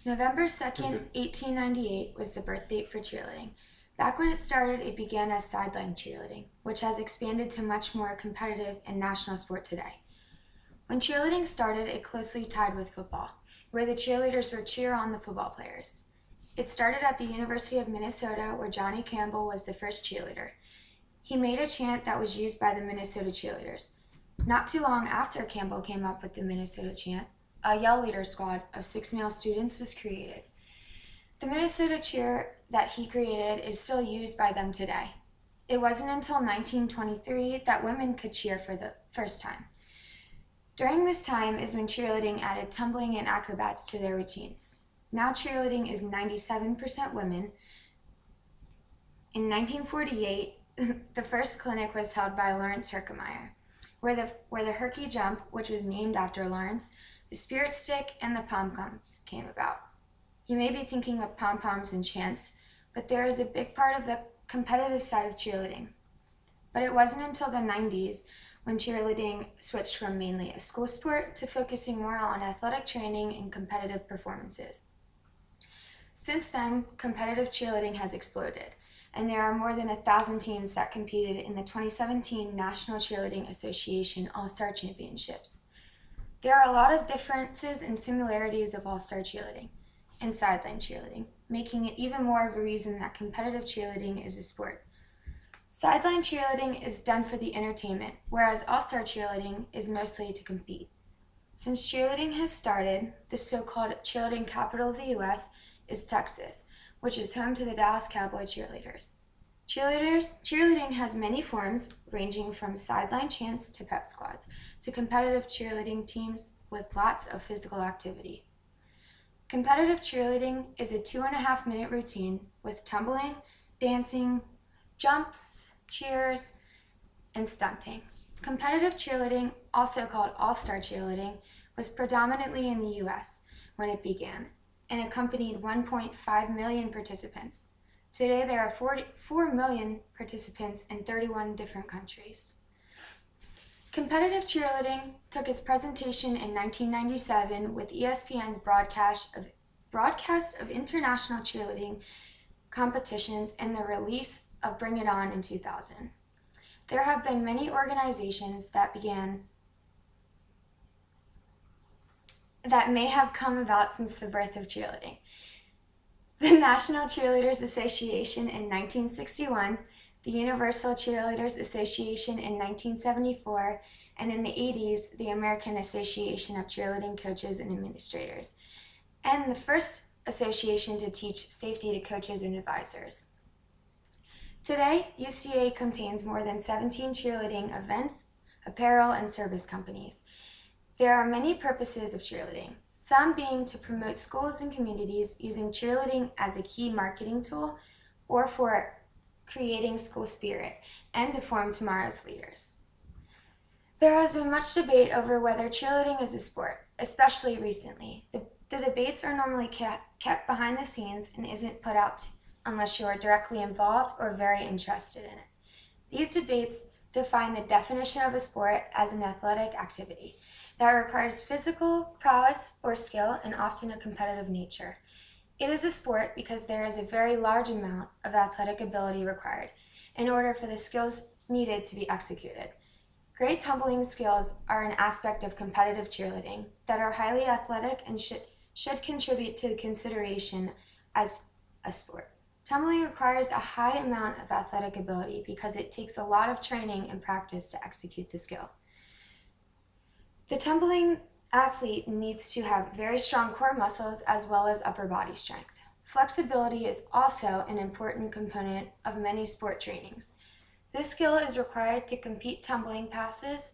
November 2nd, 1898 was the birth date for cheerleading. Back when it started, it began as sideline cheerleading, which has expanded to much more competitive and national sport today. When cheerleading started, it closely tied with football, where the cheerleaders would cheer on the football players. It started at the University of Minnesota, where Johnny Campbell was the first cheerleader. He made a chant that was used by the Minnesota cheerleaders. Not too long after Campbell came up with the Minnesota chant, a yell leader squad of 6 male students was created. The Minnesota cheer that he created is still used by them today. It wasn't until 1923 that women could cheer for the first time. During this time is when cheerleading added tumbling and acrobats to their routines. Now cheerleading is 97% women. In 1948, the first clinic was held by Lawrence Herkemeyer, where the Herky Jump, which was named after Lawrence, the Spirit Stick, and the pom-pom came about. You may be thinking of pom-poms and chants, but there is a big part of the competitive side of cheerleading. But it wasn't until the 90s when cheerleading switched from mainly a school sport to focusing more on athletic training and competitive performances. Since then, competitive cheerleading has exploded, and there are more than 1,000 teams that competed in the 2017 National Cheerleading Association All-Star Championships. There are a lot of differences and similarities of all-star cheerleading and sideline cheerleading, making it even more of a reason that competitive cheerleading is a sport. Sideline cheerleading is done for the entertainment, whereas all-star cheerleading is mostly to compete. Since cheerleading has started, the so-called cheerleading capital of the U.S. is Texas, which is home to the Dallas Cowboy cheerleaders. Cheerleading has many forms, ranging from sideline chants to pep squads, to competitive cheerleading teams with lots of physical activity. Competitive cheerleading is a 2.5-minute routine with tumbling, dancing, jumps, cheers, and stunting. Competitive cheerleading, also called all-star cheerleading, was predominantly in the U.S. when it began and accompanied 1.5 million participants. Today, there are 4 million participants in 31 different countries. Competitive cheerleading took its presentation in 1997 with ESPN's broadcast of international cheerleading competitions and the release of Bring It On in 2000. There have been many organizations that may have come about since the birth of cheerleading. The National Cheerleaders Association in 1961, the Universal Cheerleaders Association in 1974, and in the 80s, the American Association of Cheerleading Coaches and Administrators, and the first association to teach safety to coaches and advisors. Today, UCA contains more than 17 cheerleading events, apparel, and service companies. There are many purposes of cheerleading, some being to promote schools and communities using cheerleading as a key marketing tool or for creating school spirit and to form tomorrow's leaders. There has been much debate over whether cheerleading is a sport, especially recently. The debates are normally kept behind the scenes and isn't put out unless you are directly involved or very interested in it. These debates define the definition of a sport as an athletic activity that requires physical prowess or skill and often a competitive nature. It is a sport because there is a very large amount of athletic ability required in order for the skills needed to be executed. Great tumbling skills are an aspect of competitive cheerleading that are highly athletic and should contribute to the consideration as a sport. Tumbling requires a high amount of athletic ability because it takes a lot of training and practice to execute the skill. The tumbling athlete needs to have very strong core muscles as well as upper body strength. Flexibility is also an important component of many sport trainings. This skill is required to compete tumbling passes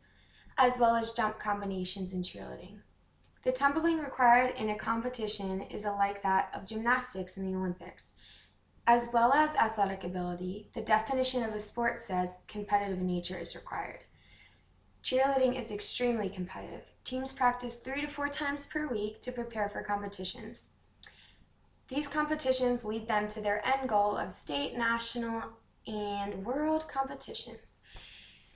as well as jump combinations in cheerleading. The tumbling required in a competition is like that of gymnastics in the Olympics. As well as athletic ability, the definition of a sport says competitive nature is required. Cheerleading is extremely competitive. Teams practice 3 to 4 times per week to prepare for competitions. These competitions lead them to their end goal of state, national, and world competitions.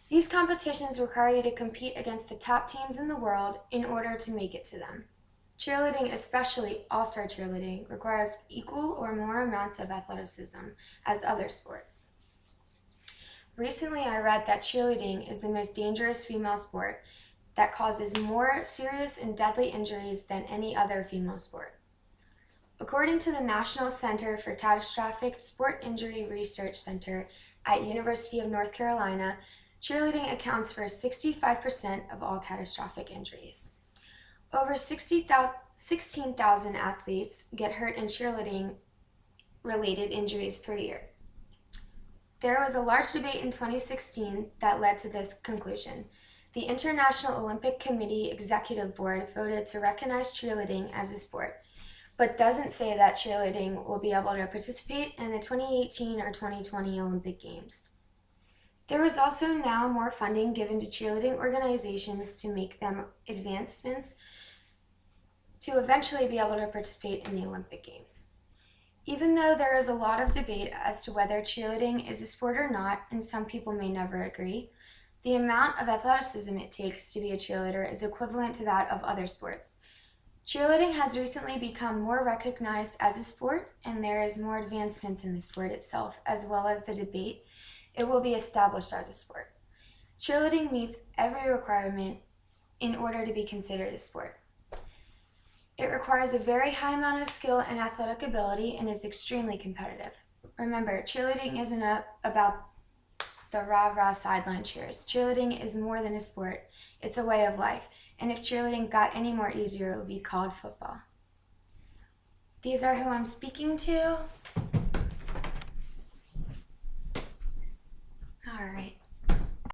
These competitions require you to compete against the top teams in the world in order to make it to them. Cheerleading, especially all-star cheerleading, requires equal or more amounts of athleticism as other sports. Recently, I read that cheerleading is the most dangerous female sport that causes more serious and deadly injuries than any other female sport. According to the National Center for Catastrophic Sport Injury Research Center at University of North Carolina, cheerleading accounts for 65% of all catastrophic injuries. Over 16,000 athletes get hurt in cheerleading-related injuries per year. There was a large debate in 2016 that led to this conclusion. The International Olympic Committee Executive Board voted to recognize cheerleading as a sport, but doesn't say that cheerleading will be able to participate in the 2018 or 2020 Olympic Games. There is also now more funding given to cheerleading organizations to make them advancements to eventually be able to participate in the Olympic Games. Even though there is a lot of debate as to whether cheerleading is a sport or not, and some people may never agree, the amount of athleticism it takes to be a cheerleader is equivalent to that of other sports. Cheerleading has recently become more recognized as a sport, and there is more advancements in the sport itself, as well as the debate it will be established as a sport. Cheerleading meets every requirement in order to be considered a sport. It requires a very high amount of skill and athletic ability and is extremely competitive. Remember, cheerleading isn't about the rah-rah sideline cheers. Cheerleading is more than a sport. It's a way of life. And if cheerleading got any more easier, it would be called football. These are who I'm speaking to. All right.